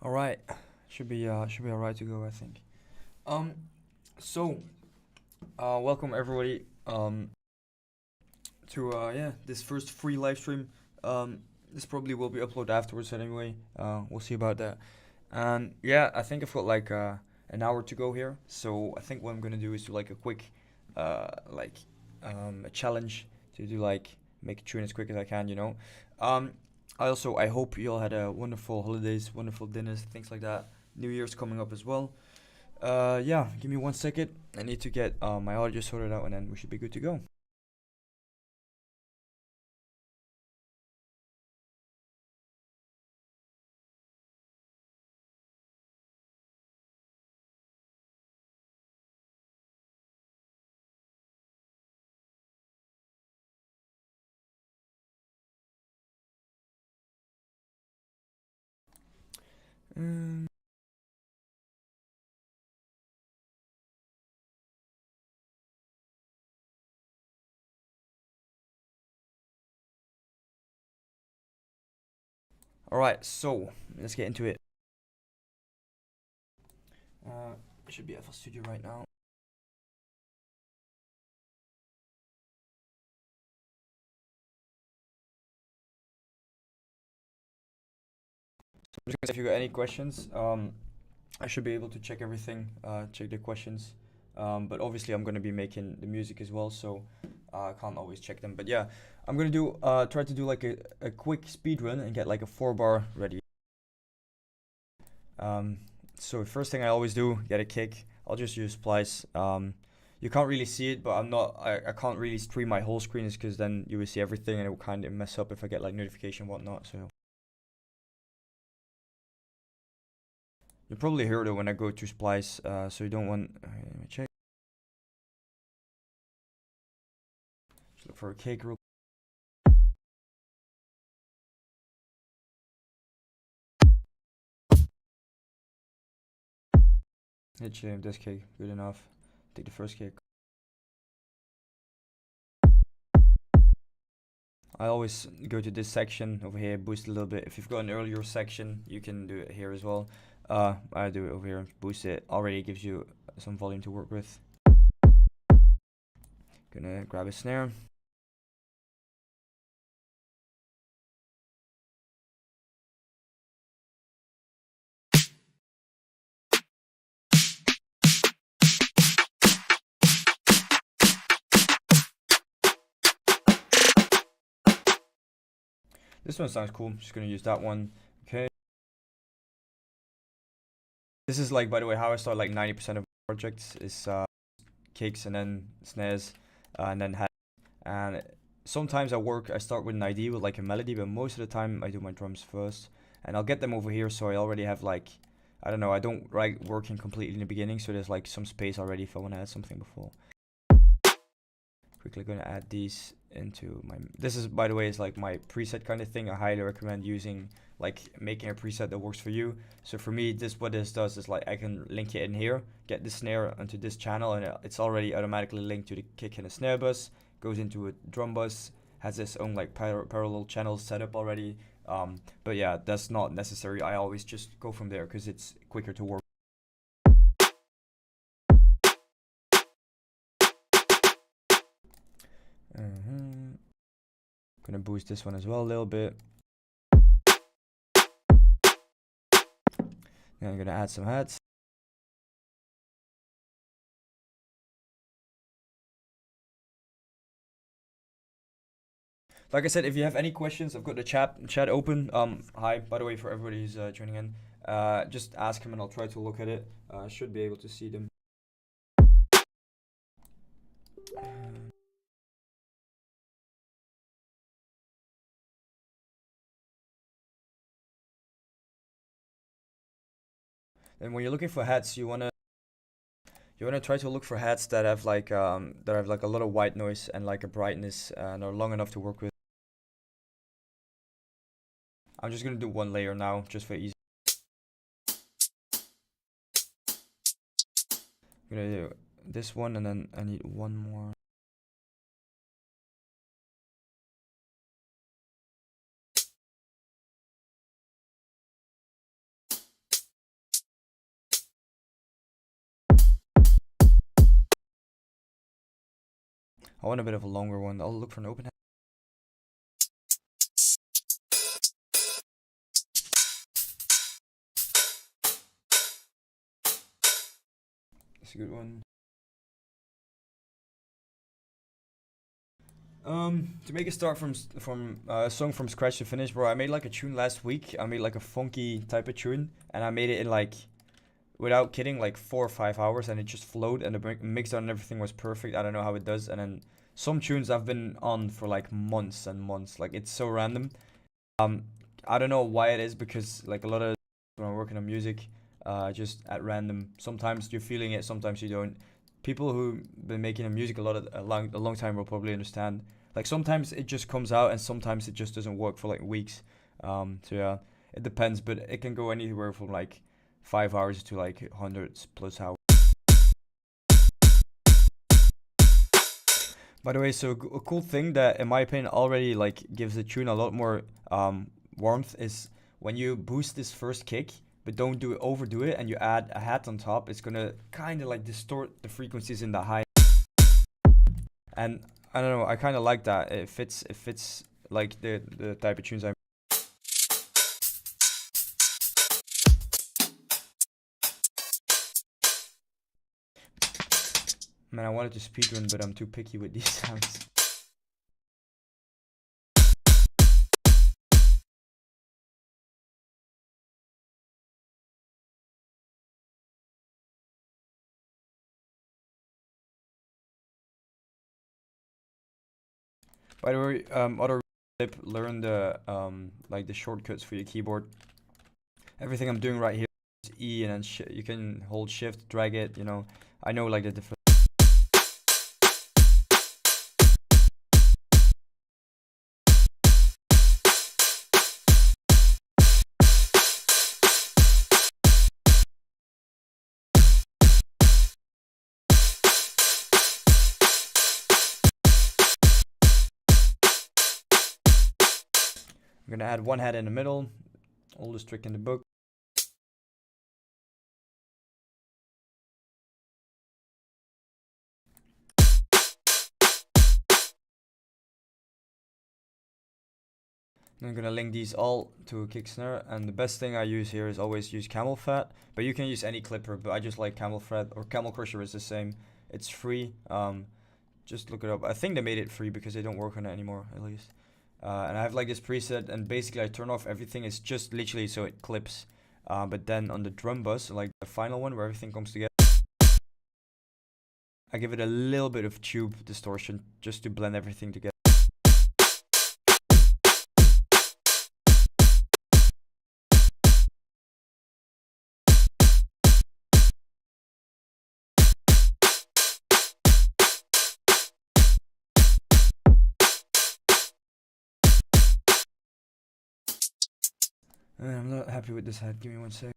All right, should be all right to go, I think. Um, welcome everybody. To this first free live stream. This probably will be uploaded afterwards anyway. We'll see about that. And yeah, I think I've got like an hour to go here. So I think what I'm gonna do is do like a quick, like, a challenge to do like make a tune as quick as I can. Um, I hope you all had a wonderful holidays, wonderful dinners, things like that. New Year's coming up as well. Yeah, give me 1 second. I need to get my audio sorted out, and then we should be good to go. Um, all right, so let's get into it. Uh, should be FL Studio right now. So I'm just gonna say if you got any questions, I should be able to check everything, check the questions. But obviously I'm gonna be making the music as well, so I can't always check them. But yeah, I'm gonna do try to do like a quick speed run and get like a 4 bar ready. Um, so first thing I always do, get a kick. I'll just use splice. You can't really see it, but I can't really stream my whole screen, is because then you will see everything and it will kind of mess up if I get like notification and whatnot. So you probably heard it when I go to splice. So you don't want. Let me check. Just look for a kick real. Hit this kick, good enough. Take the first kick. I always go to this section over here, boost a little bit. If you've got an earlier section, you can do it here as well. I do it over here, boost it. Already gives you some volume to work with. Gonna grab a snare. This one sounds cool. Just gonna use that one. Okay. This is like, by the way, how I start like 90% of projects is kicks and then snares and then hats. And sometimes I start with an idea with like a melody, but most of the time I do my drums first. And I'll get them over here, so I already have like, I don't know, I don't like working completely in the beginning, so there's like some space already if I want to add something before. Quickly gonna add these into my, this is, by the way, is like my preset kind of thing. I highly recommend using, like, making a preset that works for you. So for me, what this does is like I can link it in here, get the snare onto this channel, and it's already automatically linked to the kick and the snare bus, goes into a drum bus, has its own like parallel channels set up already. But yeah, that's not necessary. I always just go from there because it's quicker to work. Gonna boost this one as well a little bit. Then I'm gonna add some hats. Like I said, if you have any questions, I've got the chat open. Hi, by the way, for everybody who's joining in. Just ask him and I'll try to look at it. Should be able to see them. And when you're looking for hats, you wanna try to look for hats that have like a lot of white noise and like a brightness and are long enough to work with. I'm just gonna do one layer now, just for easy. I'm gonna do this one, and then I need one more. I want a bit of a longer one. I'll look for an open. That's a good one. To make a start from a song from scratch to finish, bro, I made like a tune last week. I made like a funky type of tune, and I made it in like, without kidding, like 4 or 5 hours, and it just flowed, and the mix and everything was perfect. I don't know how it does. And then some tunes I've been on for like months and months. Like, it's so random. I don't know why it is, because like a lot of when I'm working on music, just at random. Sometimes you're feeling it, sometimes you don't. People who've been making music a long time will probably understand. Like, sometimes it just comes out, and sometimes it just doesn't work for like weeks. So yeah, it depends, but it can go anywhere from like 5 hours to like hundreds plus hours. By the way, so a cool thing that, in my opinion, already like gives the tune a lot more warmth is when you boost this first kick, but don't overdo it, and you add a hat on top. It's gonna kind of like distort the frequencies in the high. And I don't know, I kind of like that. It fits like the type of tunes I'm. Man, I wanted to speedrun, but I'm too picky with these sounds. By the way, other tip: learn the like the shortcuts for your keyboard. Everything I'm doing right here is E, and then you can hold Shift, drag it. You know, I know like the different. I'm gonna add one hat in the middle, oldest trick in the book. I'm gonna link these all to a kick snare, and the best thing I use here is always use camel fat, but you can use any clipper, but I just like camel fat, or camel crusher is the same. It's free. Just look it up. I think they made it free because they don't work on it anymore, at least. And I have like this preset, and basically I turn off everything. It's just literally so it clips. But then on the drum bus, like the final one where everything comes together, I give it a little bit of tube distortion just to blend everything together. I'm not happy with this head. Give me 1 sec.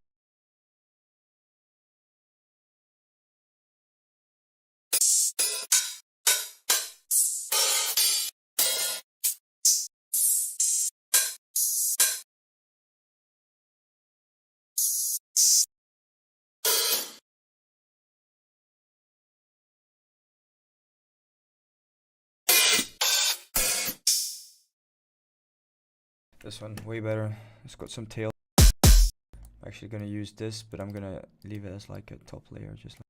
This one, way better. It's got some tail. I'm actually gonna use this, but I'm gonna leave it as like a top layer, just like.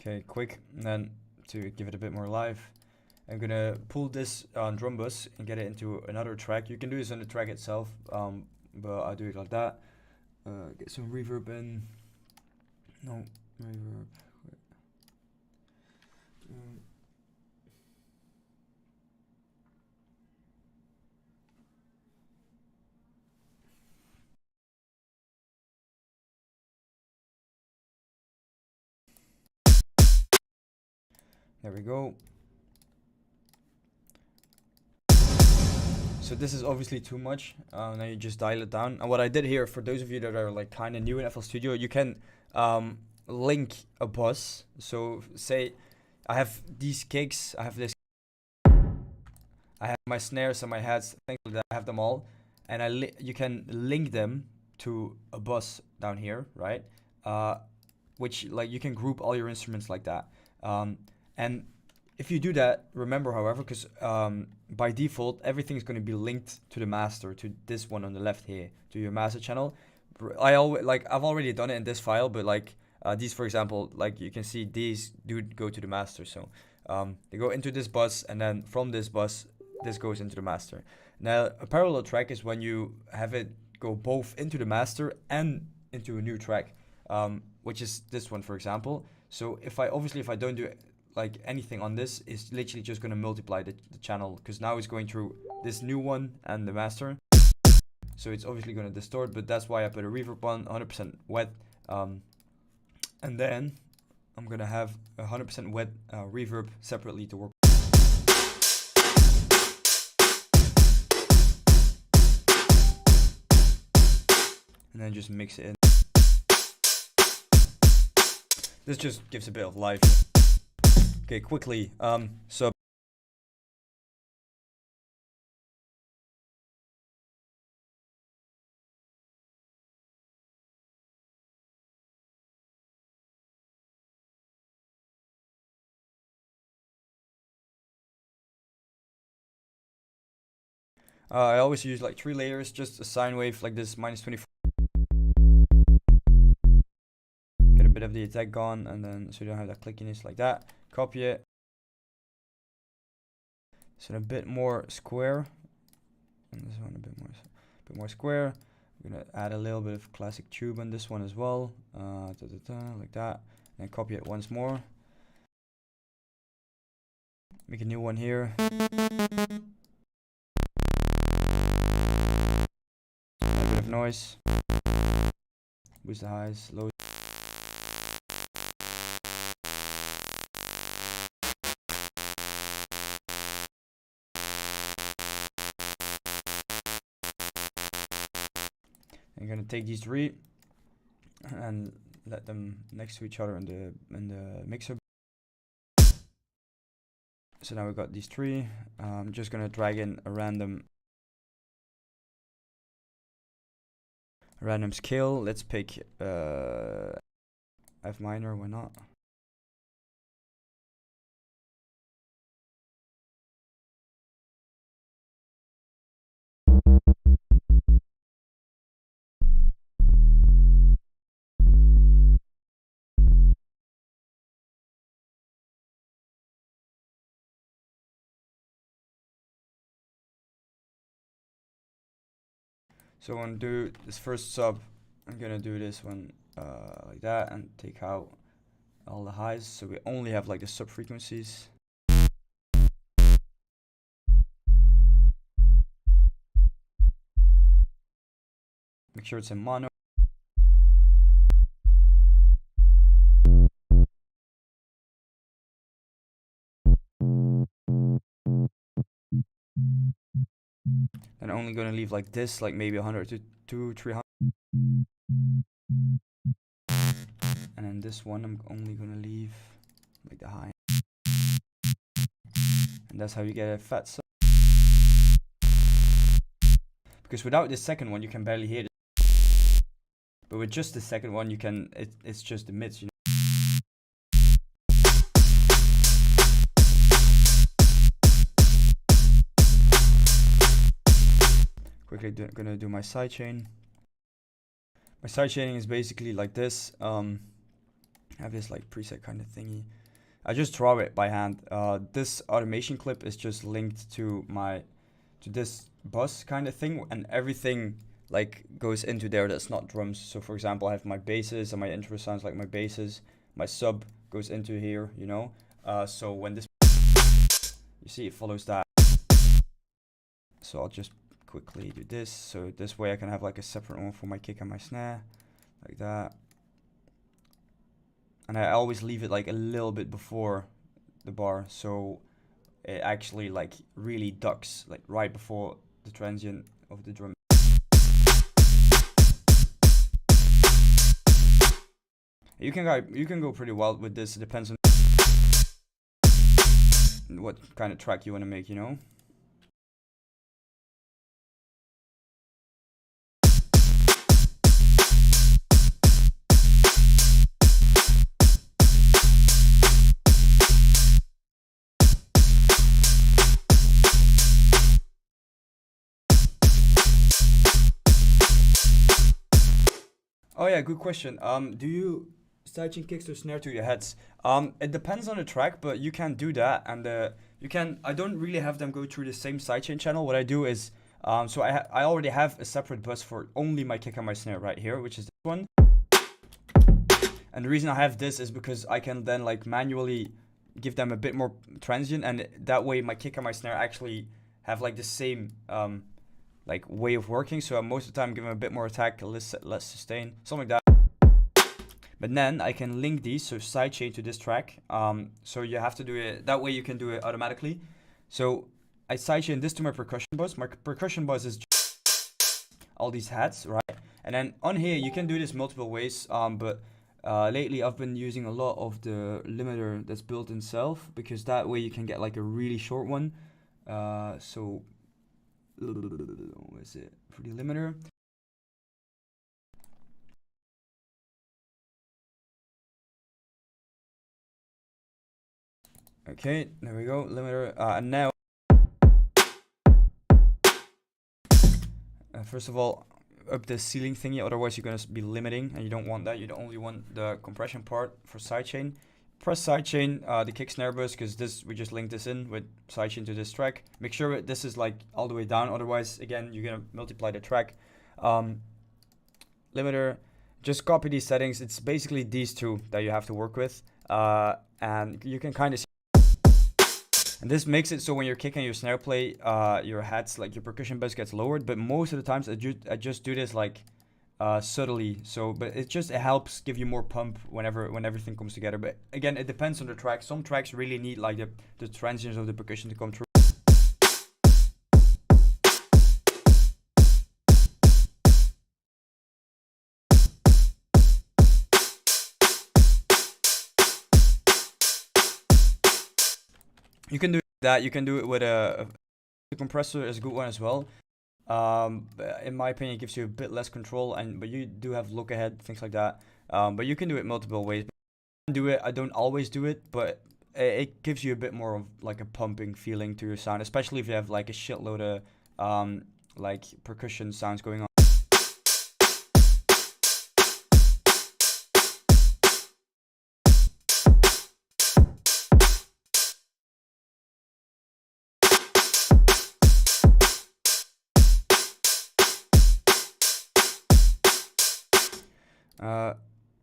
Okay, quick, and then to give it a bit more life, I'm gonna pull this drum bus and get it into another track. You can do this on the track itself, but I do it like that. Get some reverb in. No, reverb. There we go. So this is obviously too much. Now you just dial it down. And what I did here, for those of you that are like kind of new in FL Studio, you can link a bus. So say I have these kicks, I have this, I have my snares and my hats, things like that. I have them all, and you can link them to a bus down here, right? Which like you can group all your instruments like that. And if you do that, remember, however, because by default everything is going to be linked to the master, to this one on the left here, to your master channel. I've already done it in this file, but like these, for example, like you can see these do go to the master. So they go into this bus, and then from this bus, this goes into the master. Now a parallel track is when you have it go both into the master and into a new track, which is this one, for example. So if I don't do like anything on this, it's literally just going to multiply the channel, because now it's going through this new one and the master. So it's obviously going to distort, but that's why I put a reverb on 100% wet. And then I'm going to have 100% wet reverb separately to work. And then just mix it in. This just gives a bit of life. Okay, quickly, so I always use like 3 layers, just a sine wave like this, -24. Get a bit of the attack gone, and then so you don't have that clickiness like that. Copy it. So a bit more square, and this one a bit more square. We're gonna add a little bit of classic tube on this one as well, like that, and copy it once more. Make a new one here. A bit of noise. Boost the highs, lows. I'm gonna take these 3 and let them next to each other in the mixer. So now we've got these 3. I'm just gonna drag in a random scale. Let's pick F minor, why not? So I'm gonna do this first sub. I'm gonna do this one like that, and take out all the highs, so we only have like the sub frequencies. Make sure it's in mono. And only gonna leave like this, like maybe 100 to 300. And then this one I'm only gonna leave like the high. And that's how you get a fat sub. Because without this second one you can barely hear it. But with just the second one you can, it's just the mids, you know. Quickly gonna do my sidechain. My sidechaining is basically like this. I have this like preset kind of thingy. I just draw it by hand. This automation clip is just linked to this bus kind of thing, and everything like goes into there that's not drums. So for example, I have my basses, and my intro sounds like my basses. My sub goes into here, you know. So when this, you see, it follows that. So I'll just quickly do this, so this way I can have like a separate one for my kick and my snare, like that. And I always leave it like a little bit before the bar, so it actually like really ducks like right before the transient of the drum. You can go pretty wild with this. It depends on what kind of track you want to make, you know. Oh yeah, good question. Do you sidechain kicks or snare to your heads? It depends on the track, but you can do that, and you can. I don't really have them go through the same sidechain channel. What I do is, so I already have a separate bus for only my kick and my snare right here, which is this one. And the reason I have this is because I can then like manually give them a bit more transient, and that way my kick and my snare actually have like the same like way of working. So most of the time give them a bit more attack, less sustain, something like that. But then I can link these, so sidechain to this track. So you have to do it that way. You can do it automatically. So I sidechain this to my percussion bus. My percussion bus is all these hats, right? And then on here you can do this multiple ways. But lately I've been using a lot of the limiter that's built in self, because that way you can get like a really short one. So what is it for the limiter? Okay, there we go, limiter. And now, first of all, up the ceiling thingy, otherwise you're gonna be limiting, and you don't want that. You only want the compression part for sidechain. Press sidechain, the kick snare bus, because this we just linked this in with sidechain to this track. Make sure this is like all the way down, otherwise again you're gonna multiply the track. Limiter, just copy these settings. It's basically these two that you have to work with, and you can kind of see. And this makes it so when you're kicking your snare play, your hats, like your percussion bus gets lowered, but most of the times I just do this like subtly, so but it helps give you more pump when everything comes together. But again, it depends on the track. Some tracks really need like the transients of the percussion to come through. You can do that. You can do it with a compressor is a good one as well. In my opinion, it gives you a bit less control, but you do have look ahead, things like that. But you can do it multiple ways. I don't always do it, but it gives you a bit more of like a pumping feeling to your sound, especially if you have like a shitload of like percussion sounds going on.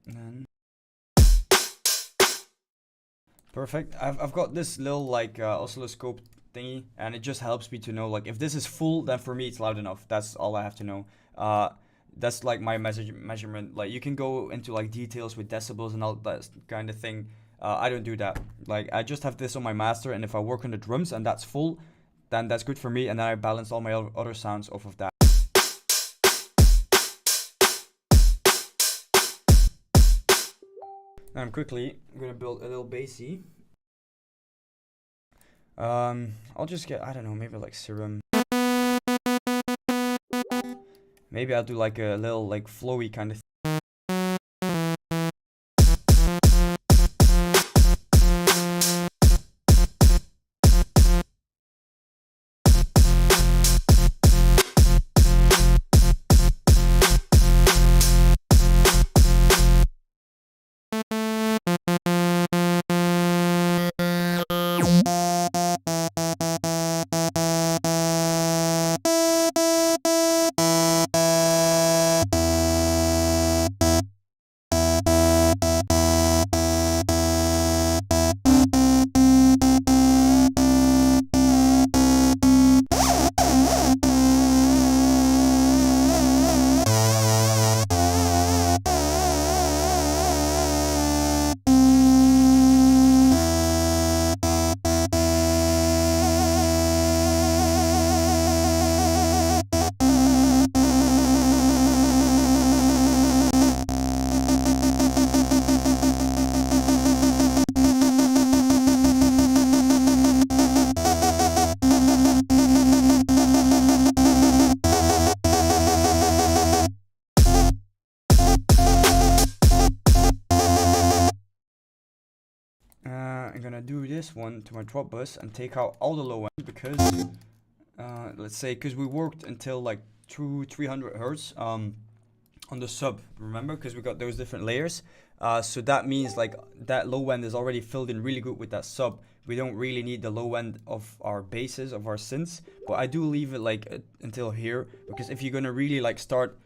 Then perfect. I've got this little like oscilloscope thingy, and it just helps me to know like if this is full, then for me it's loud enough. That's all I have to know. That's like my measurement. Like you can go into like details with decibels and all that kind of thing. I don't do that. Like I just have this on my master, and if I work on the drums and that's full, then that's good for me, and then I balance all my other sounds off of that. Now I'm gonna build a little bassy. I'll just get, I don't know, maybe like Serum. Maybe I'll do like a little like flowy kind of thing. I'm gonna do this one to my drop bus and take out all the low end because let's say because we worked until like 300 hertz on the sub, remember, because we got those different layers. So that means like that low end is already filled in really good with that sub. We don't really need the low end of our basses, of our synths, but I do leave it like until here, because if you're gonna really like start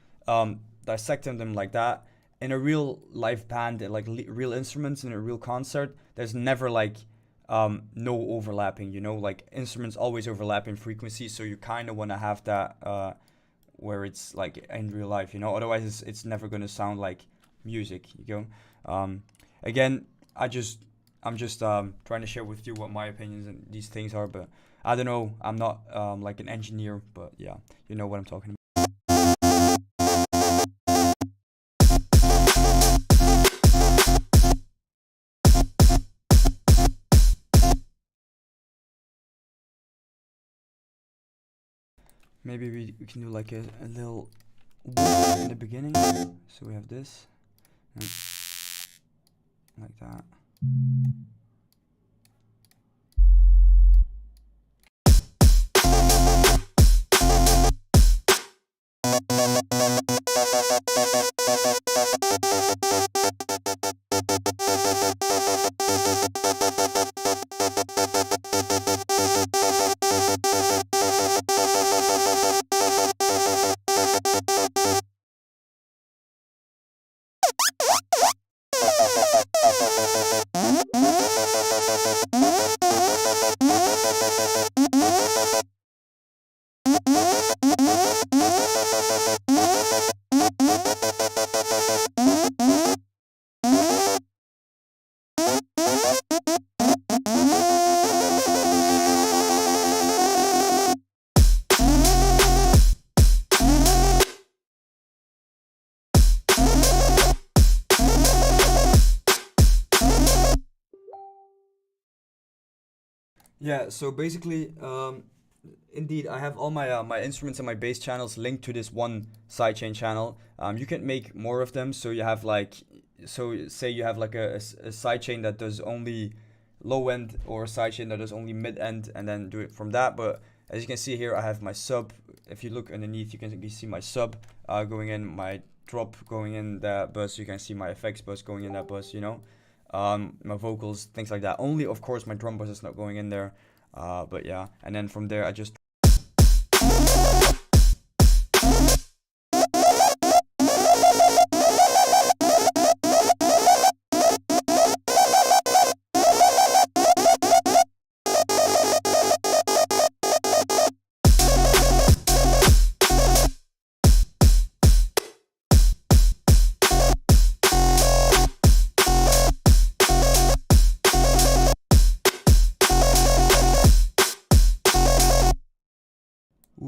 dissecting them like that in a real live band, like real instruments in a real concert, there's never like no overlapping, you know, like instruments always overlap in frequency, so you kind of want to have that where it's like in real life, you know, otherwise it's never gonna sound like music, you know. Again, I'm just trying to share with you what my opinions and these things are, but I don't know, I'm not like an engineer, but yeah, you know what I'm talking about. Maybe we can do like a little in the beginning, so we have this and like that. Yeah, so basically, indeed, I have all my my instruments and my bass channels linked to this one sidechain channel. You can make more of them, so you have like, so say you have like a sidechain that does only low end, or a sidechain that does only mid end, and then do it from that. But as you can see here, I have my sub. If you look underneath, you can see my sub going in, my drop going in that bus. You can see my effects bus going in that bus, you know. My vocals, things like that. Only, of course, my drum bus is not going in there. But yeah, and then from there I just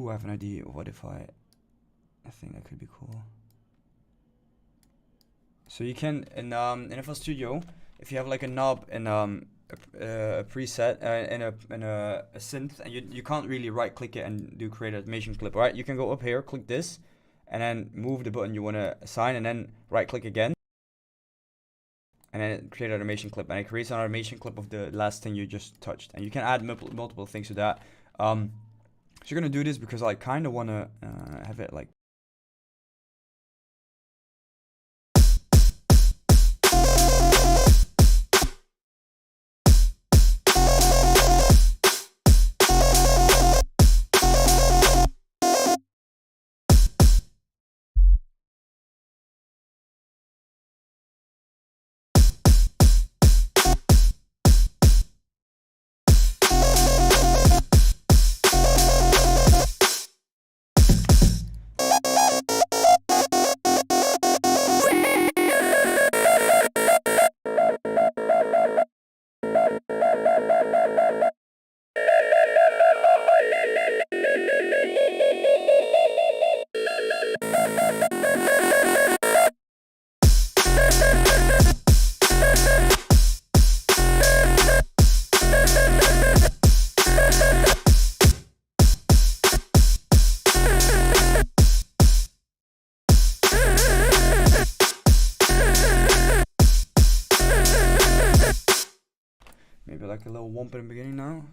I have an idea. What if I think that could be cool. So you can in FL Studio, if you have like a knob in a preset in a synth, and you can't really right click it and do create animation clip, right? You can go up here, click this, and then move the button you want to assign, and then right click again, and then create an animation clip, and it creates an animation clip of the last thing you just touched, and you can add multiple things to that. So you're gonna do this because I kind of want to have it like. it like a little womp in the beginning now.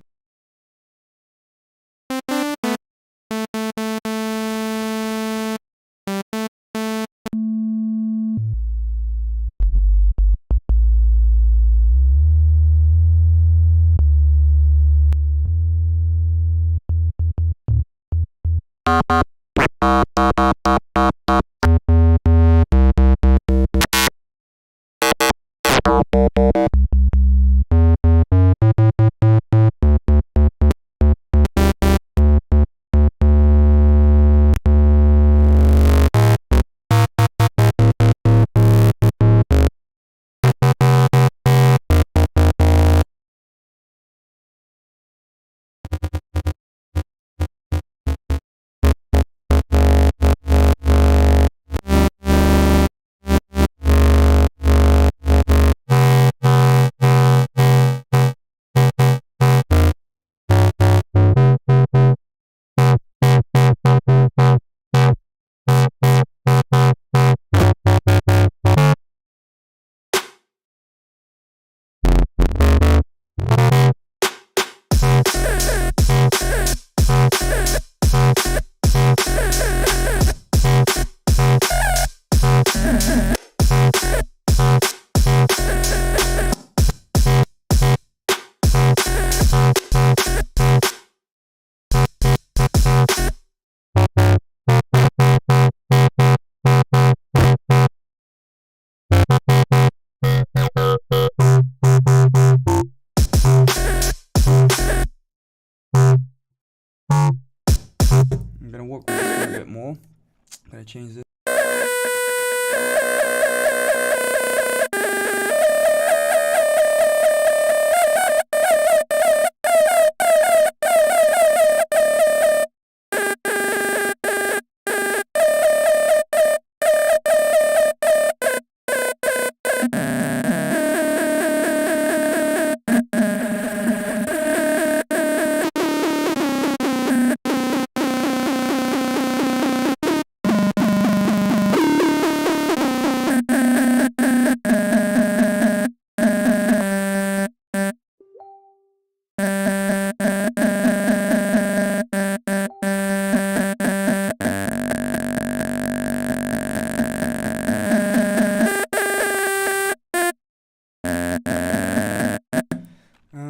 I'm gonna work with this one a bit more. I'm gonna change this.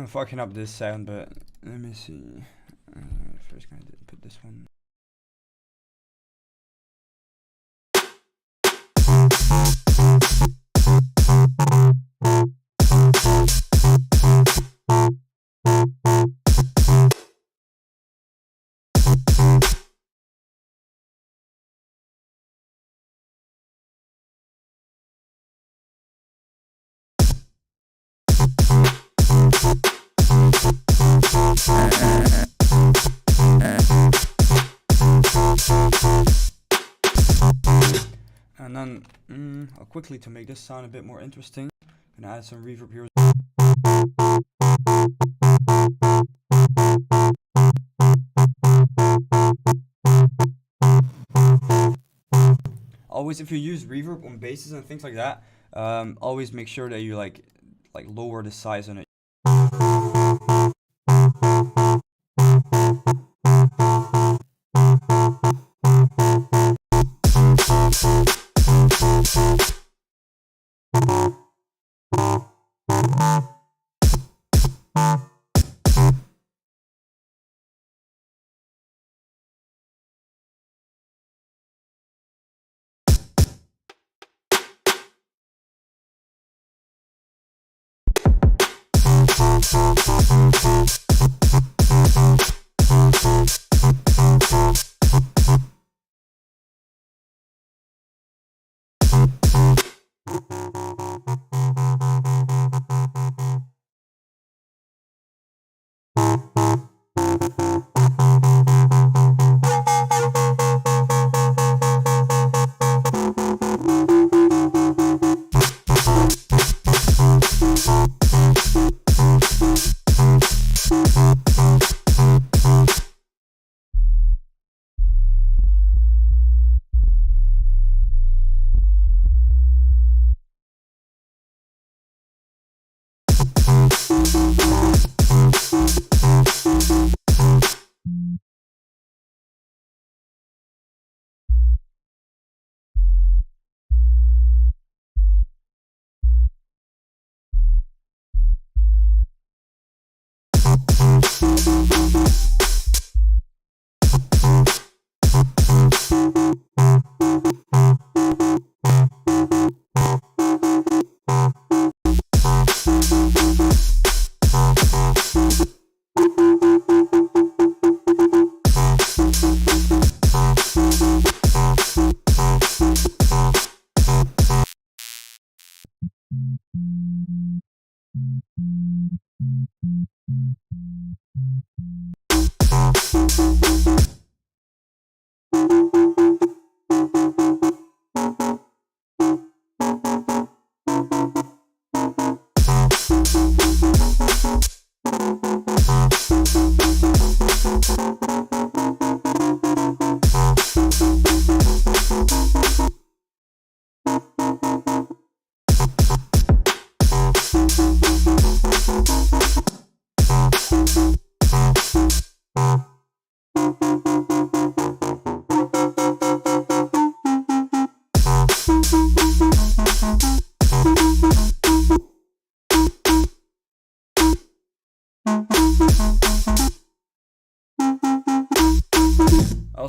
Fucking up this sound, but let me see. First gonna put this one. And then quickly, to make this sound a bit more interesting, I'm gonna add some reverb here. Always, if you use reverb on basses and things like that, always make sure that you like lower the size on it.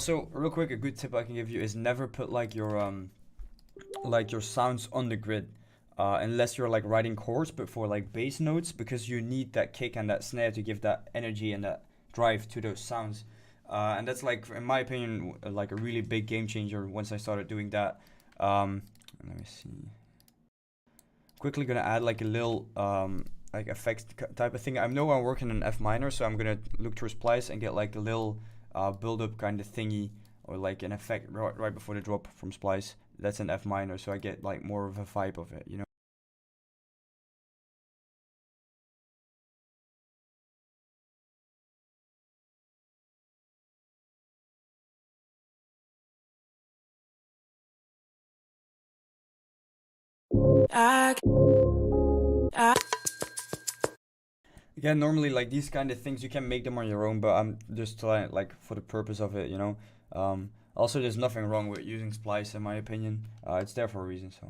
Also, real quick, a good tip I can give you is never put like your sounds on the grid, unless you're like writing chords, but for like bass notes, because you need that kick and that snare to give that energy and that drive to those sounds. And that's like, in my opinion, like a really big game changer once I started doing that. Let me see. Quickly gonna add like a little like effects type of thing. I know I'm working in F minor, so I'm gonna look through Splice and get like a little build up kind of thingy, or like an effect right before the drop from Splice. That's an F minor, so I get like more of a vibe of it, you know. Again, normally like these kind of things you can make them on your own, but I'm just trying like for the purpose of it, you know. Also, there's nothing wrong with using Splice in my opinion. It's there for a reason, so.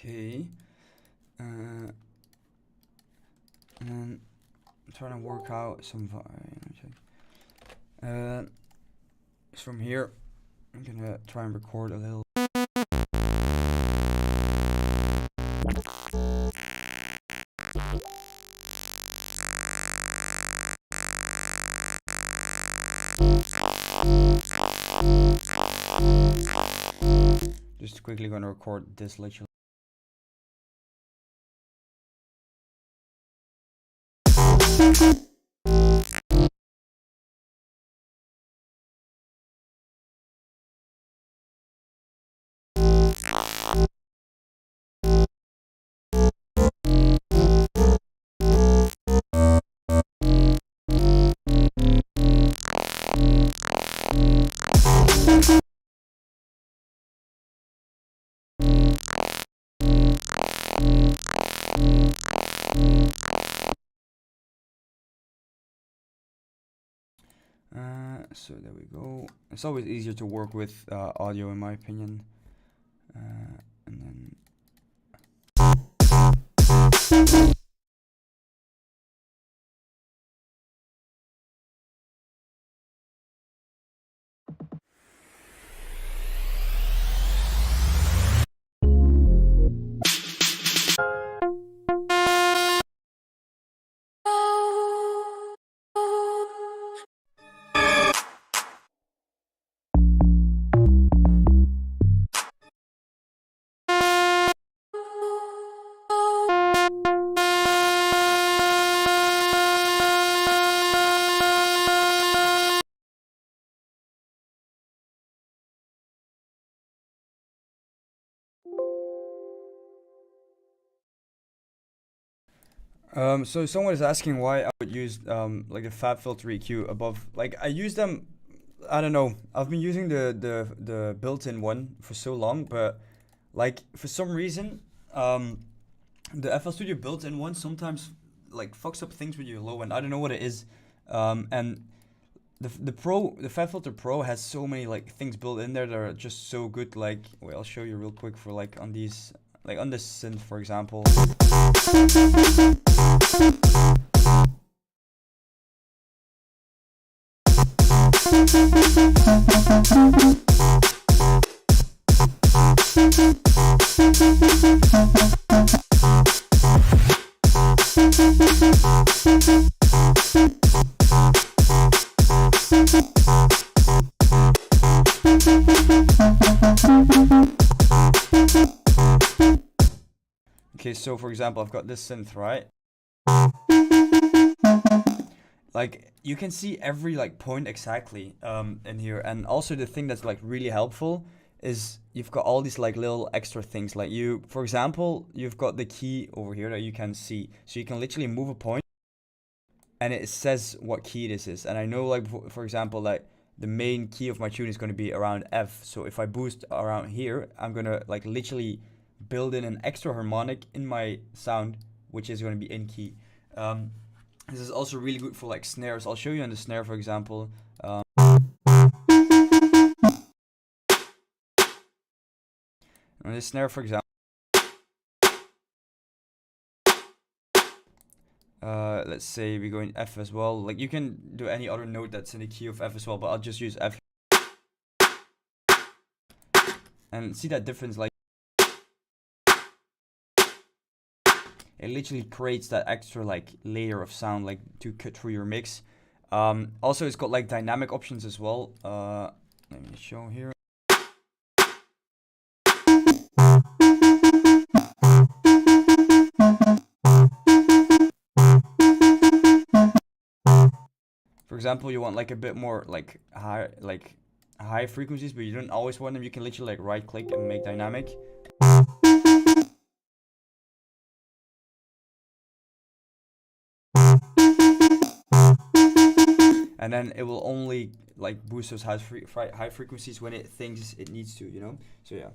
Okay. And then I'm trying to work out some from here I'm gonna try and record a little. Just quickly gonna record this literally. So there we go. It's always easier to work with audio in my opinion. And then So someone is asking why I would use like the Fab Filter EQ above. Like I use them. I don't know. I've been using the built-in one for so long, but like for some reason, the FL Studio built-in one sometimes like fucks up things with your low end. I don't know what it is. And the Fab Filter Pro has so many like things built in there that are just so good. Like wait, I'll show you real quick for like on these, like on this synth for example. Okay, so for example, I've got this synth, right? Like you can see every like point exactly in here, and also the thing that's like really helpful is you've got all these like little extra things. Like you, for example, you've got the key over here that you can see, so you can literally move a point, and it says what key this is. And I know like for example, like the main key of my tune is going to be around F. So if I boost around here, I'm gonna like literally build in an extra harmonic in my sound, which is going to be in key. This is also really good for like snares. I'll show you on the snare, for example. On the snare, for example. Let's say we go in F as well. Like you can do any other note that's in the key of F as well, but I'll just use F. And see that difference, like it literally creates that extra like layer of sound like to cut through your mix. Also it's got like dynamic options as well. Let me show here. For example, you want like a bit more like high frequencies, but you don't always want them. You can literally like right click and make dynamic. And then it will only like boost those high frequencies when it thinks it needs to, you know? So yeah.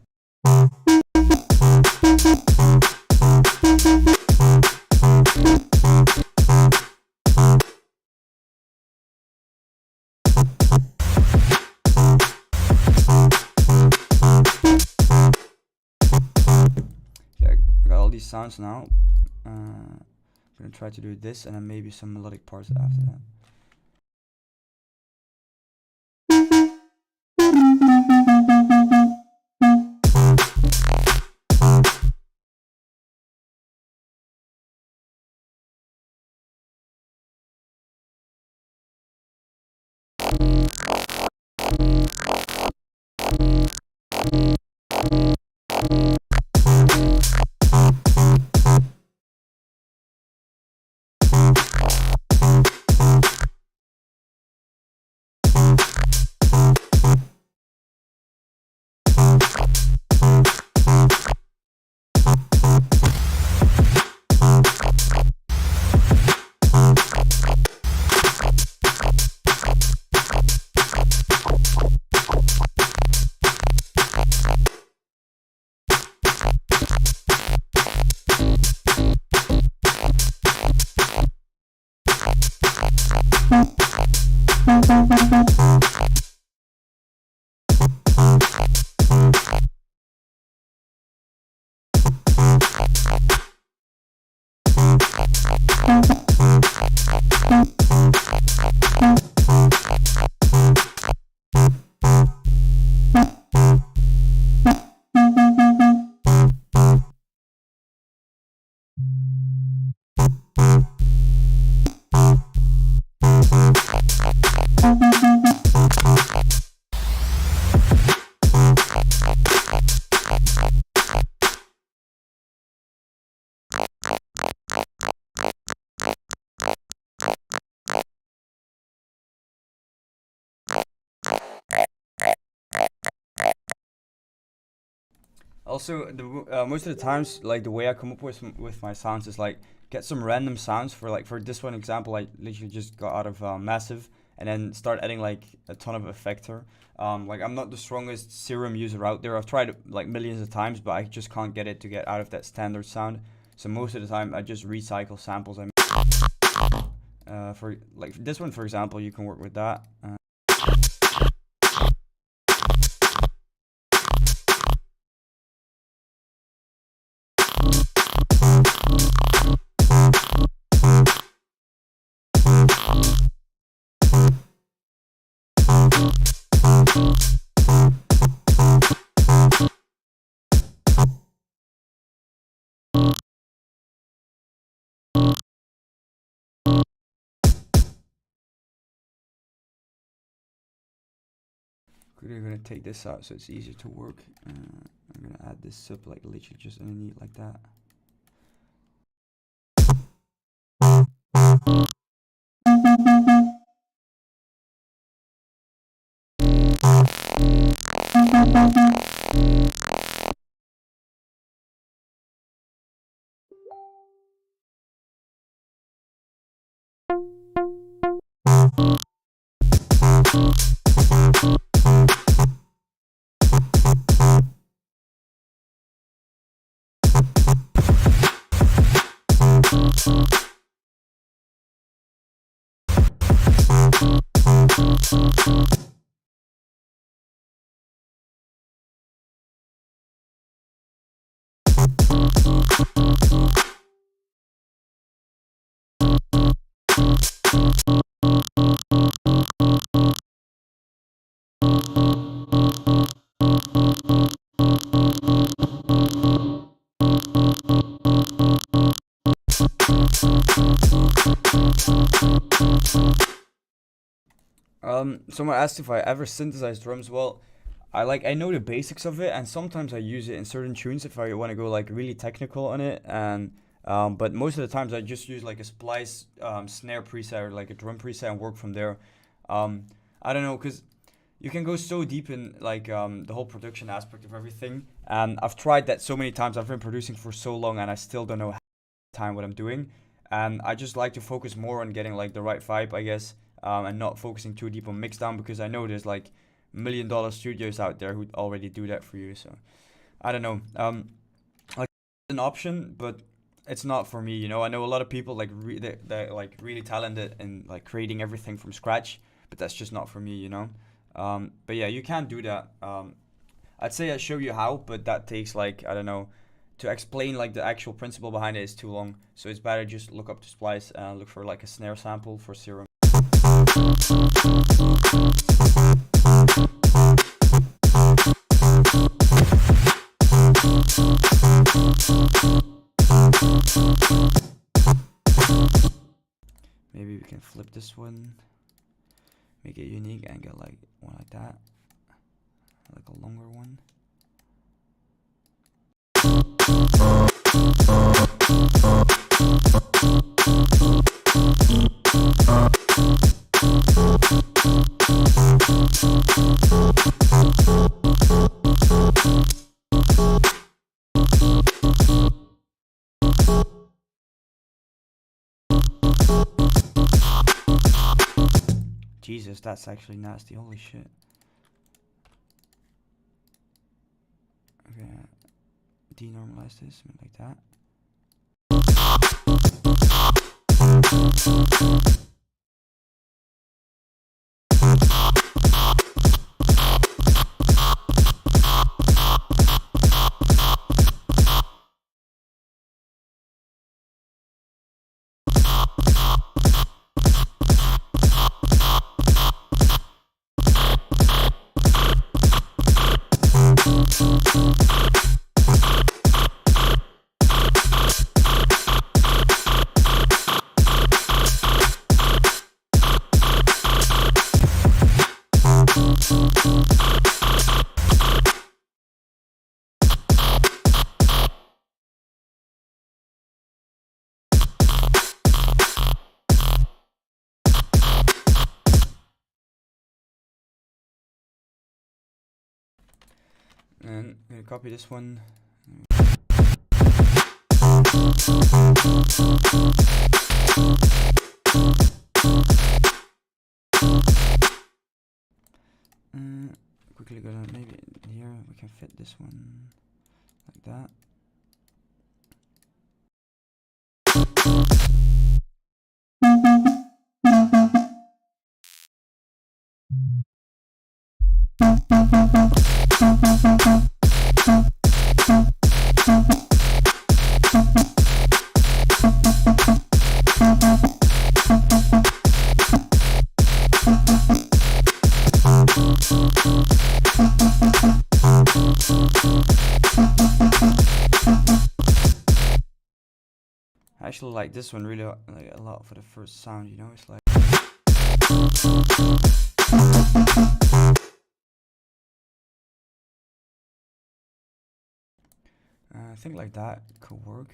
Okay, I got all these sounds now. I'm gonna try to do this and then maybe some melodic parts after that. Also, most of the times, like the way I come up with my sounds is like get some random sounds for this one example. I literally just got out of Massive and then start adding like a ton of effector. Like I'm not the strongest serum user out there. I've tried it like millions of times, but I just can't get it to get out of that standard sound. So most of the time, I just recycle samples. For like this one, for example, you can work with that. We're gonna take this out so it's easier to work. I'm gonna add this sub like literally just underneath like that. Someone asked if I ever synthesize drums. Well, I know the basics of it, and sometimes I use it in certain tunes if I want to go like really technical on it. And but most of the times I just use like a splice snare preset or like a drum preset and work from there. I don't know, cause you can go so deep in like the whole production aspect of everything, and I've tried that so many times. I've been producing for so long, and I still don't know half the time what I'm doing. And I just like to focus more on getting like the right vibe, I guess, and not focusing too deep on mixdown because I know there's like $1 million studios out there who already do that for you. So I don't know. Like it's an option, but it's not for me. You know, I know a lot of people like they're like really talented in like creating everything from scratch, but that's just not for me. You know. But yeah, you can do that. I'd say I show you how, but that takes like I don't know. To explain like the actual principle behind it is too long, so it's better just look up to Splice and look for like a snare sample for Serum. Maybe we can flip this one, make it unique and get like one like that, like a longer one. Jesus, that's actually nasty. Holy shit. Okay, denormalize this, like that. And I'm gonna copy this one, Quickly go down, maybe here we can fit this one like that. I actually like this one really like a lot for the first sound, you know, it's like I think like that could work.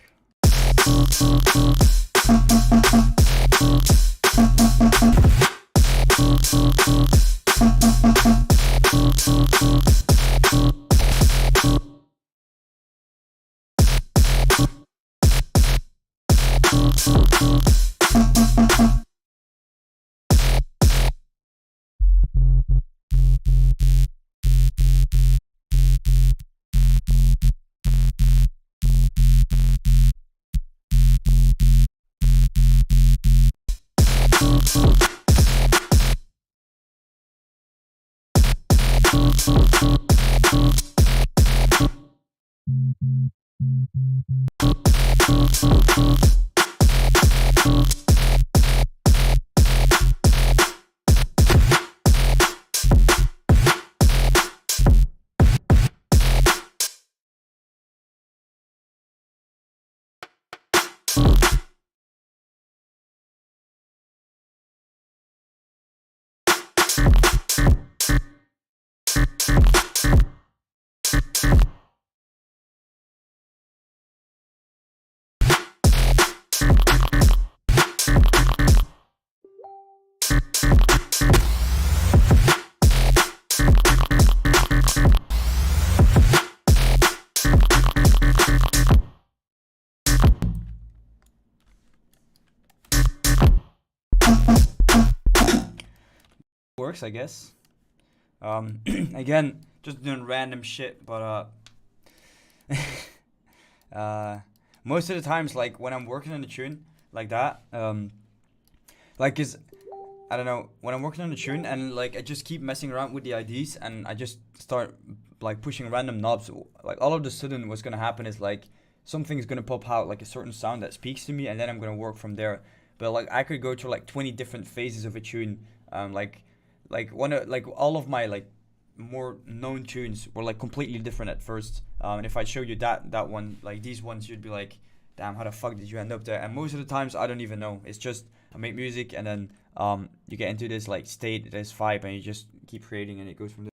Works, I guess. Again, just doing random shit, but most of the times, like when I'm working on a tune like that, like is I don't know, when I'm working on a tune and like I just keep messing around with the IDs and I just start like pushing random knobs, like all of a sudden what's gonna happen is like something's gonna pop out, like a certain sound that speaks to me, and then I'm gonna work from there. But like I could go through like 20 different phases of a tune, like all of my like more known tunes were like completely different at first, and if I show you that one, like these ones, you'd be like, damn, how the fuck did you end up there? And most of the times I don't even know. It's just I make music and then you get into this like state, this vibe, and you just keep creating and it goes from there.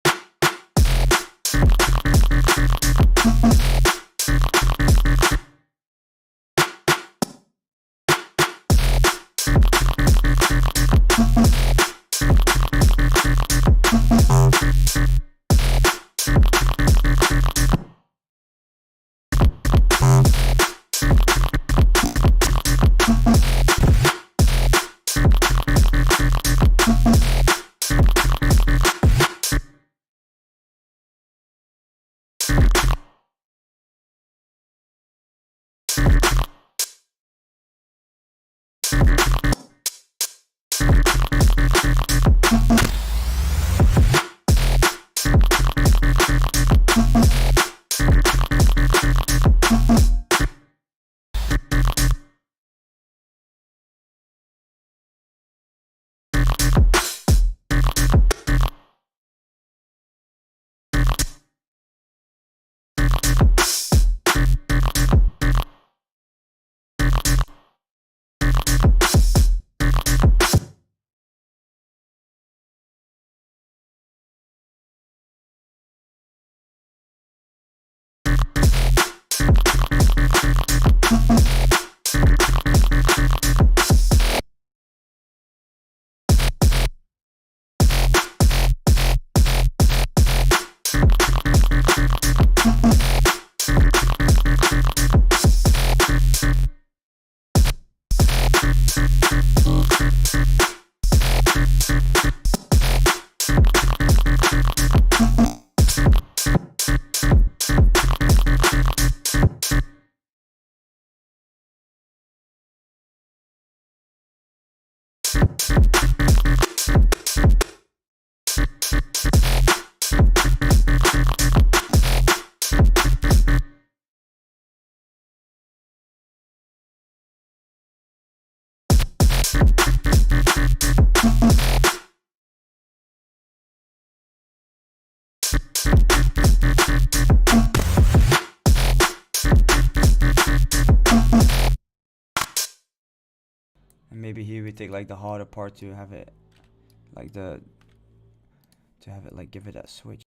And maybe here we take like the harder part to have it like give it that switch.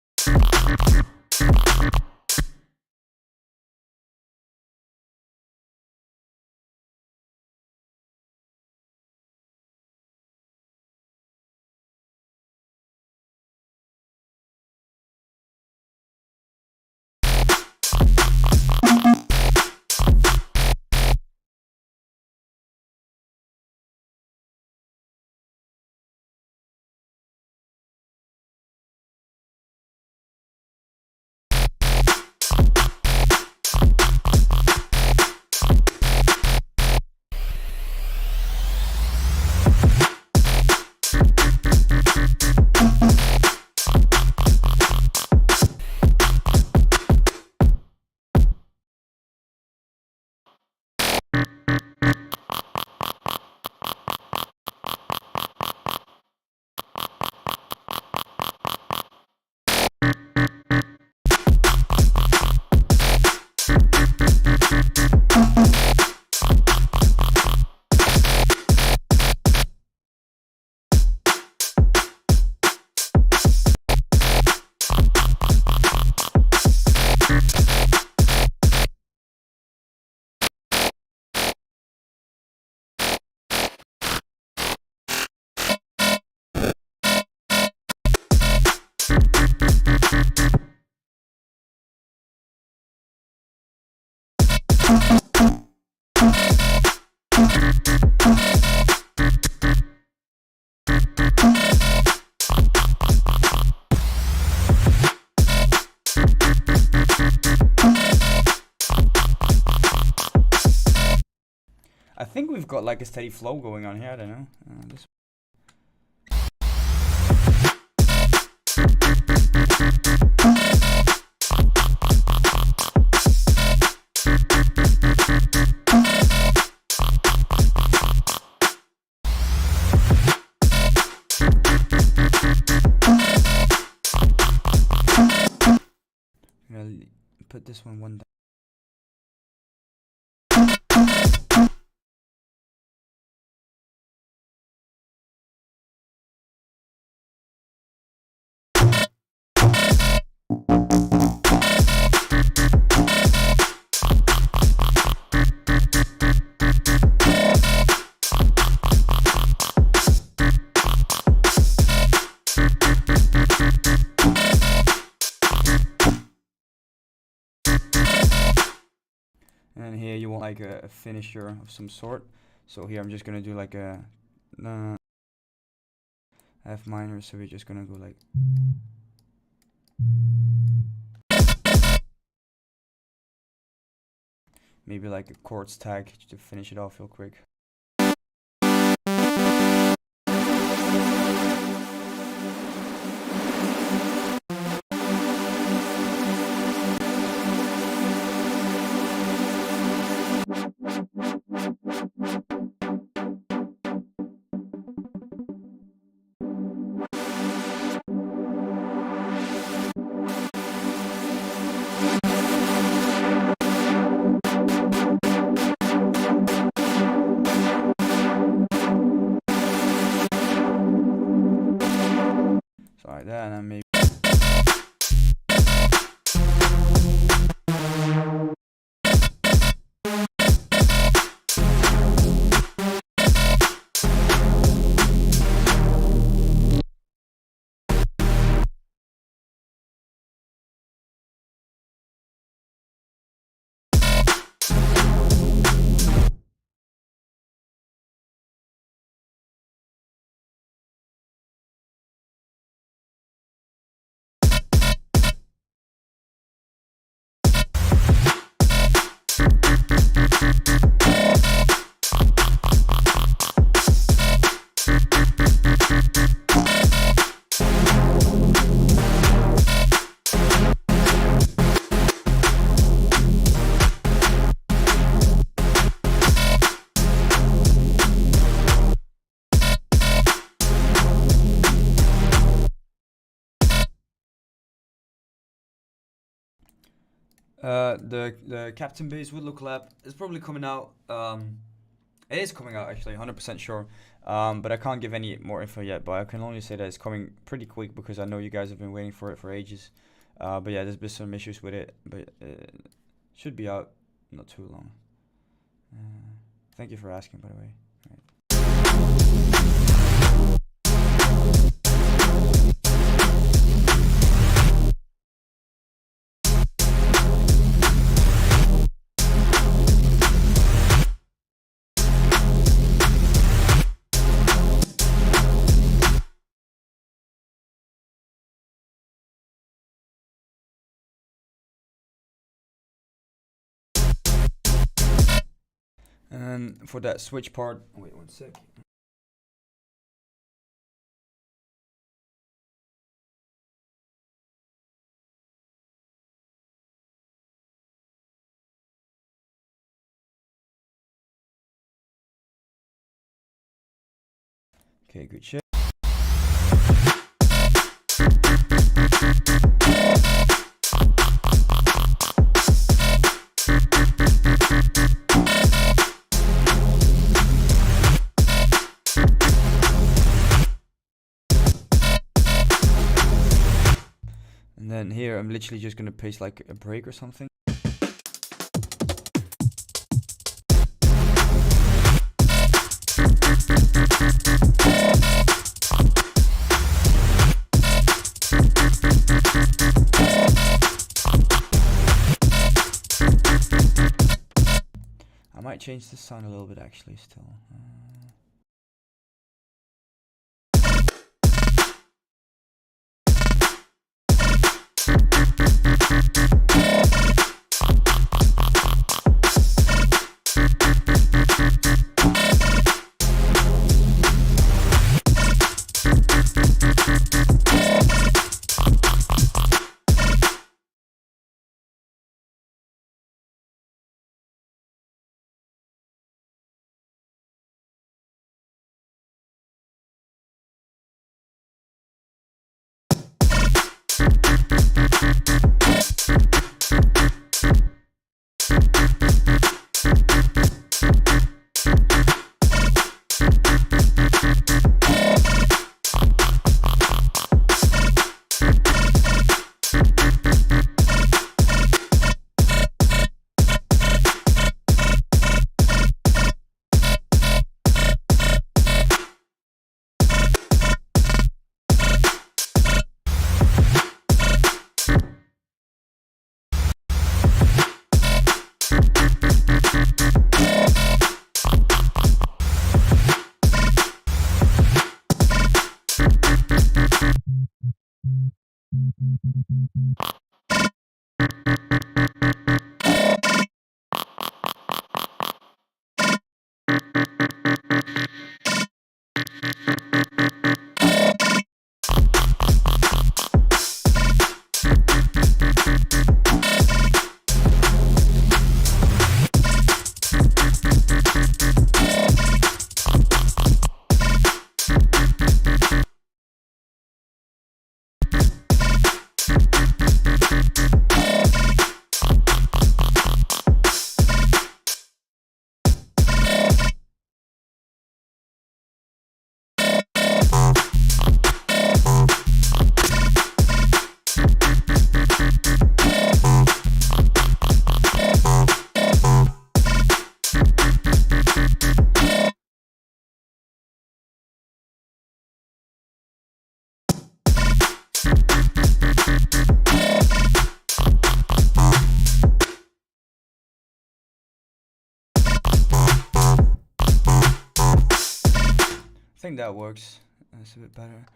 I think we've got like a steady flow going on here, I don't know. This I'm gonna put this one down. And here you want like a finisher of some sort. So here I'm just gonna do like a F minor. So we're just gonna go like. Maybe like a chords tag to finish it off real quick. Like that, and then maybe the Captain Bass Woodlow collab is probably coming out It is coming out actually, 100% sure. But I can't give any more info yet. But I can only say that it's coming pretty quick because I know you guys have been waiting for it for ages. But yeah, there's been some issues with it, but it should be out not too long. Thank you for asking, by the way. And for that switch part, wait 1 sec. Okay, good shit. And then here, I'm literally just gonna paste like a break or something. I might change the sound a little bit actually still. I think that works. That's a bit better.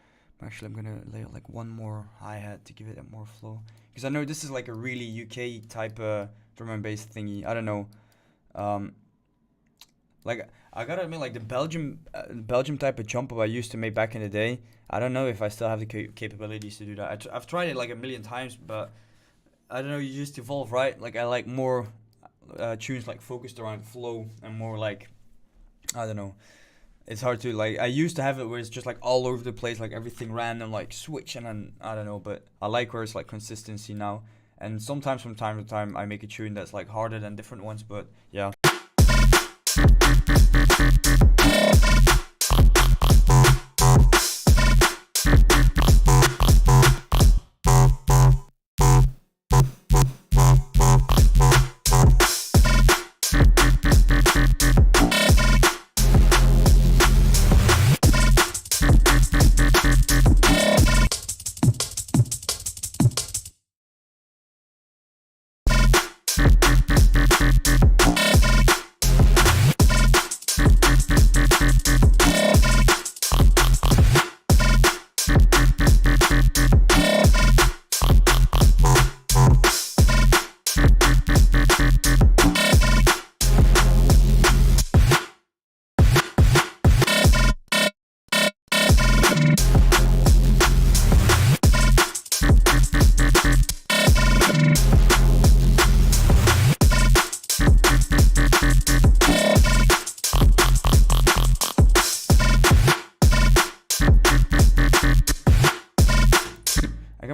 Actually, I'm gonna lay out like one more hi-hat to give it a more flow. Because I know this is like a really UK type drum and bass thingy. I don't know. Like I gotta admit, like the Belgium type of jump up I used to make back in the day. I don't know if I still have the capabilities to do that. I've tried it like a million times, but I don't know. You just evolve, right? Like I like more tunes like focused around flow and more like, I don't know. It's hard to like. I used to have it where it's just like all over the place, like everything random, like switch, and then I don't know. But I like where it's like consistency now. And sometimes from time to time I make a tune that's like harder than different ones. But yeah.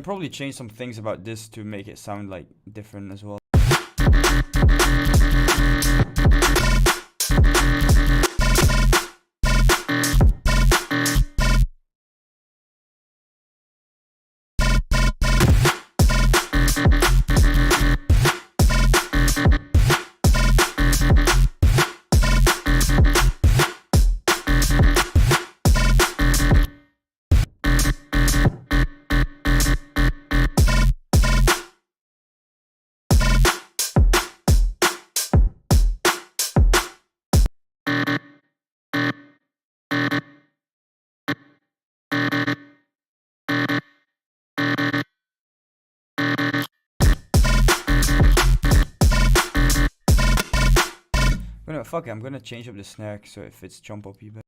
probably change some things about this to make it sound like different as well. Fuck it, I'm gonna change up the snare so it fits jump up a bit.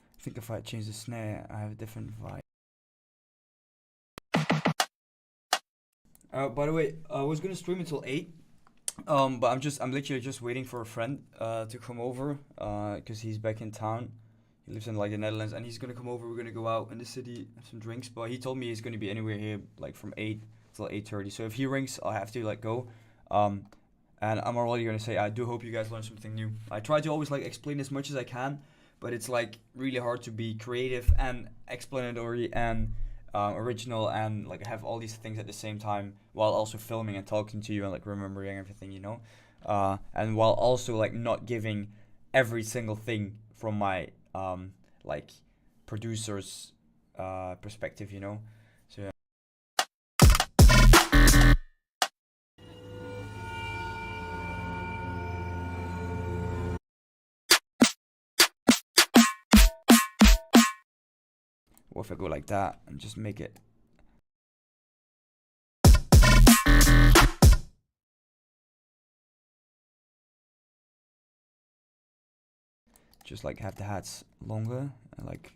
I think if I change the snare, I have a different vibe. By the way, I was gonna stream until 8, but I'm literally just waiting for a friend to come over, cause he's back in town. He lives in like the Netherlands, and he's gonna come over. We're gonna go out in the city, have some drinks. But he told me he's gonna be anywhere here like from 8 till 8:30. So if he rings, I'll have to like go. And I'm already gonna say I do hope you guys learn something new. I try to always like explain as much as I can, but it's like really hard to be creative and explanatory and original and like have all these things at the same time while also filming and talking to you and like remembering everything, you know, and while also like not giving every single thing from my like producer's perspective, you know. So yeah. What if I go like that and just make it just like have the hats longer and like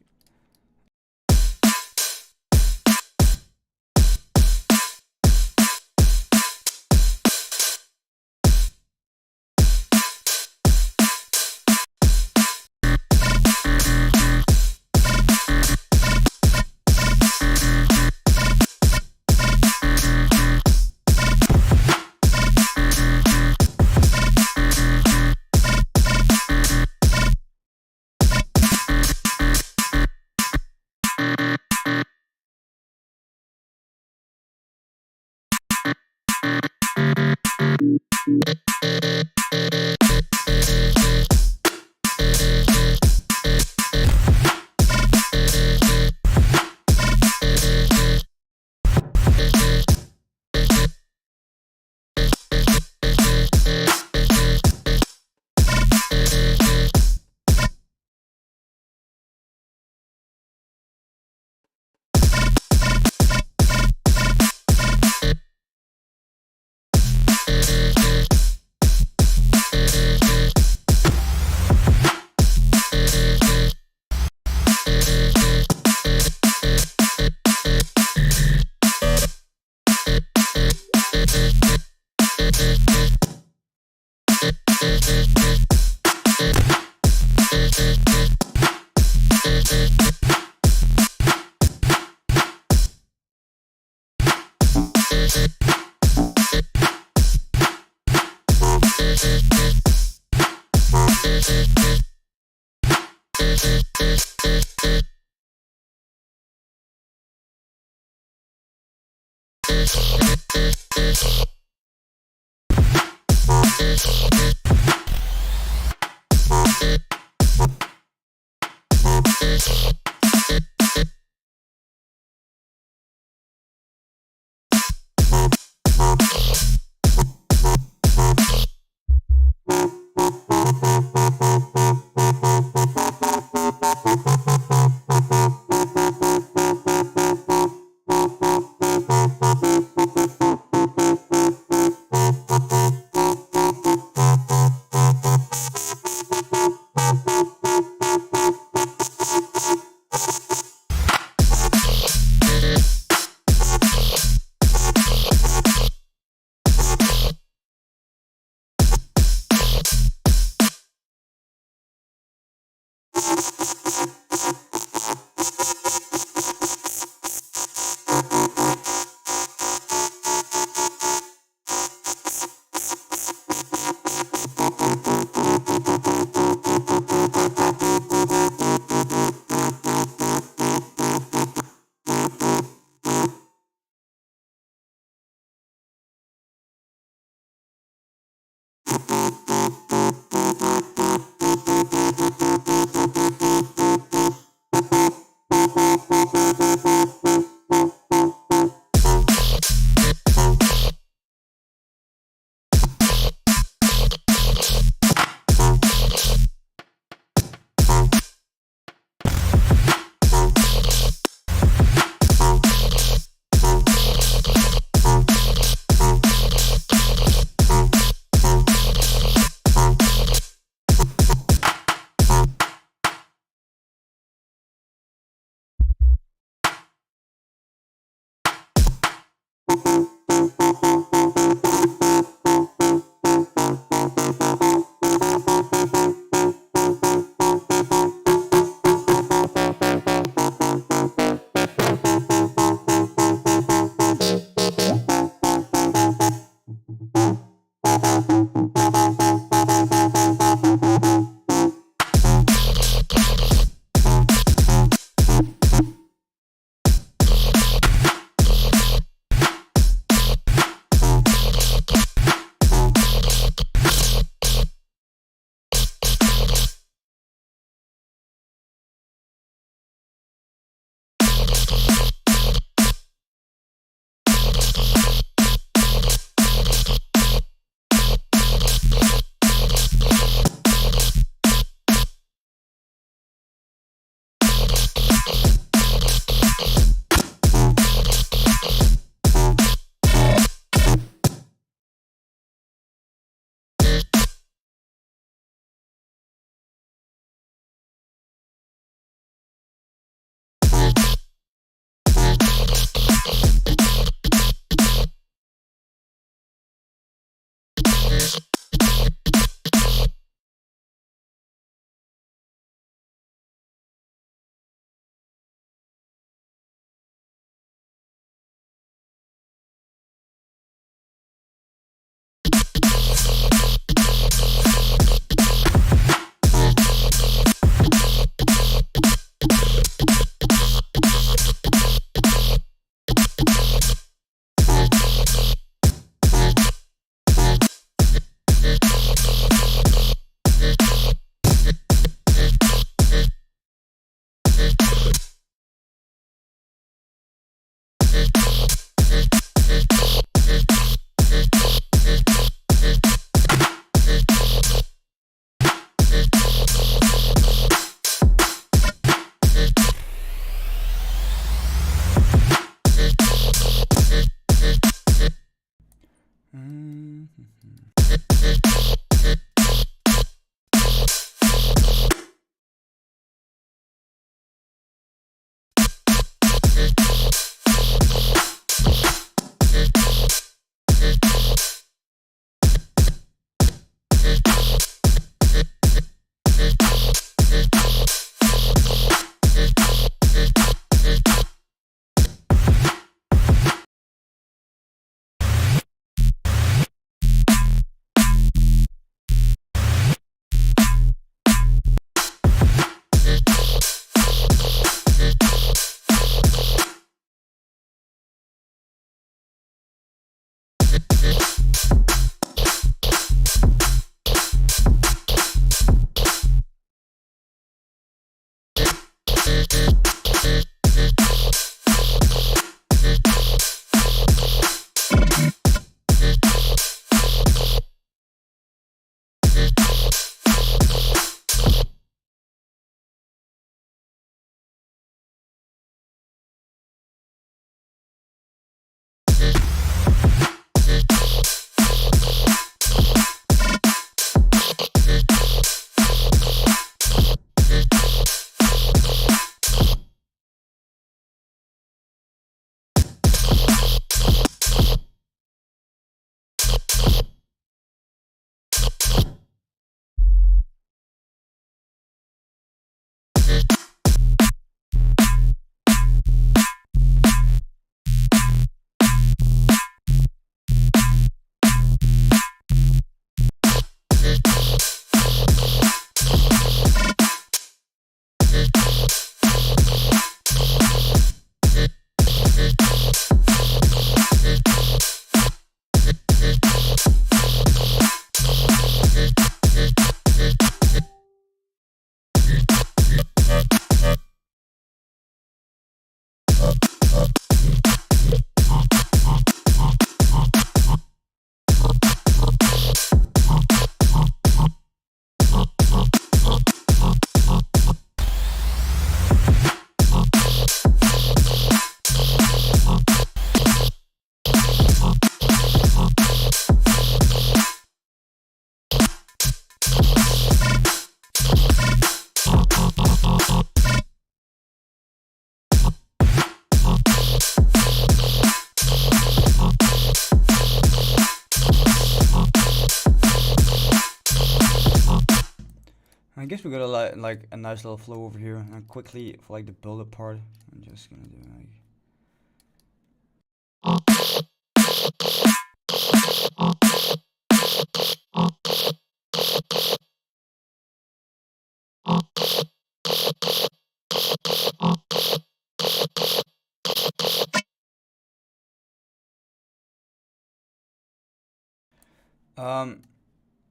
guess we got like a nice little flow over here. And quickly for like the build-up part, I'm just gonna do like.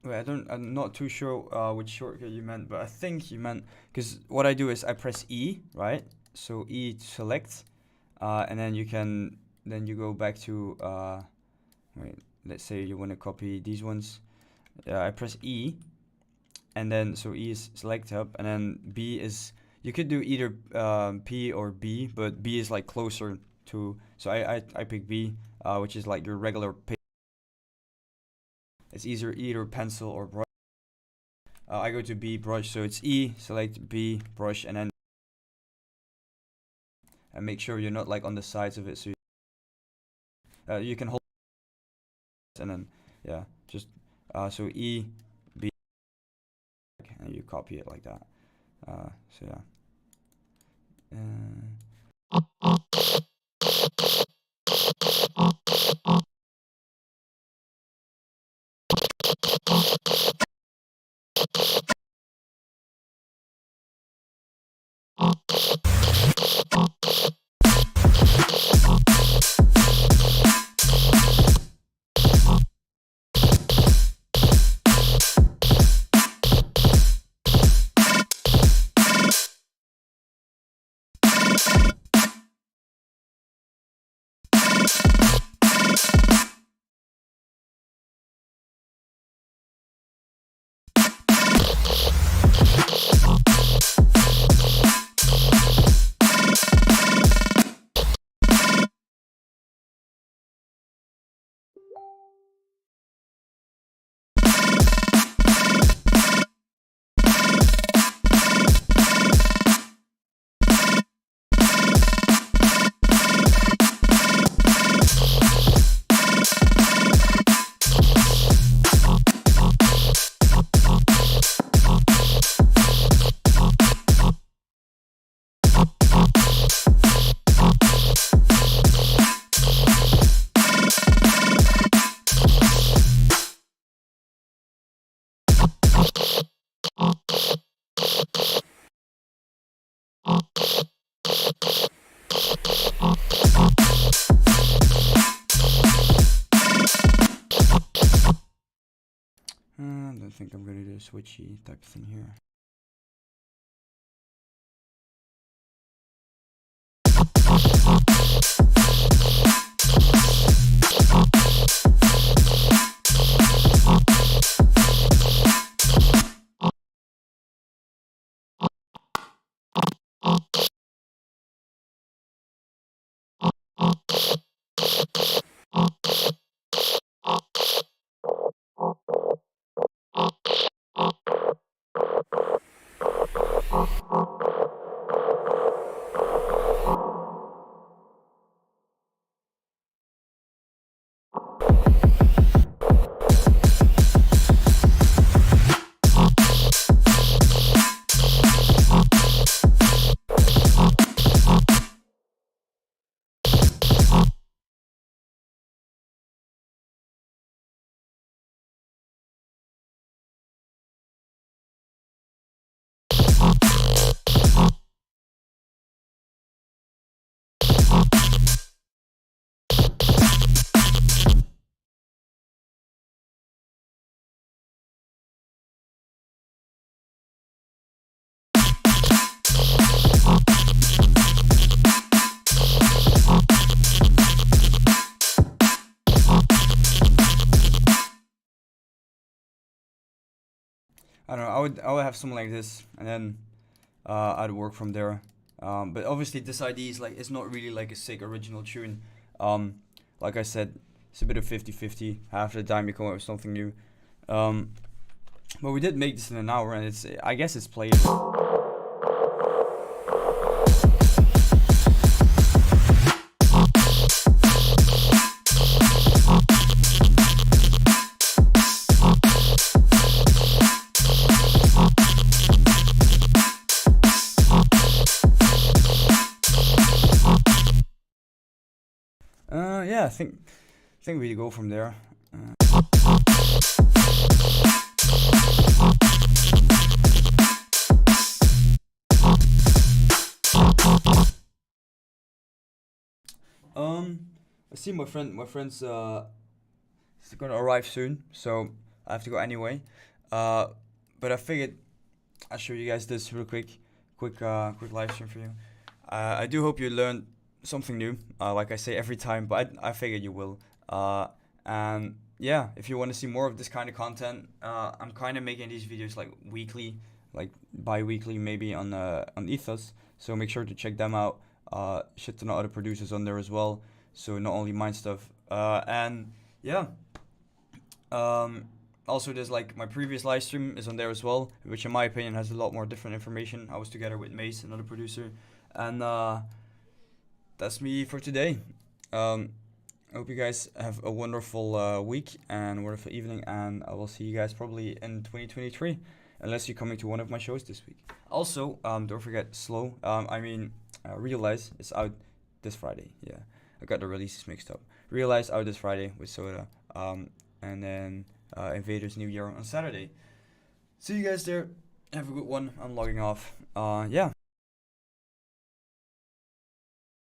Wait, I'm not too sure which shortcut you meant, but I think you meant, because what I do is I press E, right? So E to select, and then you go back to, wait, let's say you want to copy these ones. I press E, and then, so E is select up, and then B is, you could do either P or B, but B is like closer to, so I pick B, which is like your regular pick. It's either pencil or brush. I go to B, brush, so it's E, select B, brush, and make sure you're not like on the sides of it, so you can hold, and then yeah, just so E, B, and you copy it like that. So yeah. I don't think I'm gonna do a switchy type thing here. I don't know. I would have something like this, and then I'd work from there. But obviously, this idea is like, it's not really like a sick original tune. Like I said, it's a bit of 50-50. Half the time you come up with something new. But we did make this in an hour, and I guess it's playable. yeah, I think we go from there. I see my friend's is gonna arrive soon, so I have to go anyway. But I figured I'll show you guys this real quick live stream for you. I do hope you learned something new, like I say every time, but I figured you will. And yeah, if you want to see more of this kind of content, I'm kind of making these videos like weekly, like bi-weekly maybe on Ethos. So make sure to check them out. Shit ton of other producers on there as well. So not only mine stuff. And yeah. Also, there's like my previous live stream is on there as well, which in my opinion has a lot more different information. I was together with Mace, another producer, and that's me for today. I hope you guys have a wonderful week and wonderful evening, and I will see you guys probably in 2023, unless you're coming to one of my shows this week. Also, don't forget Slow. Realize is out this Friday. Yeah, I got the releases mixed up. Realize out this Friday with Soda. And then Invaders New Year on Saturday. See you guys there. Have a good one. I'm logging off. Yeah.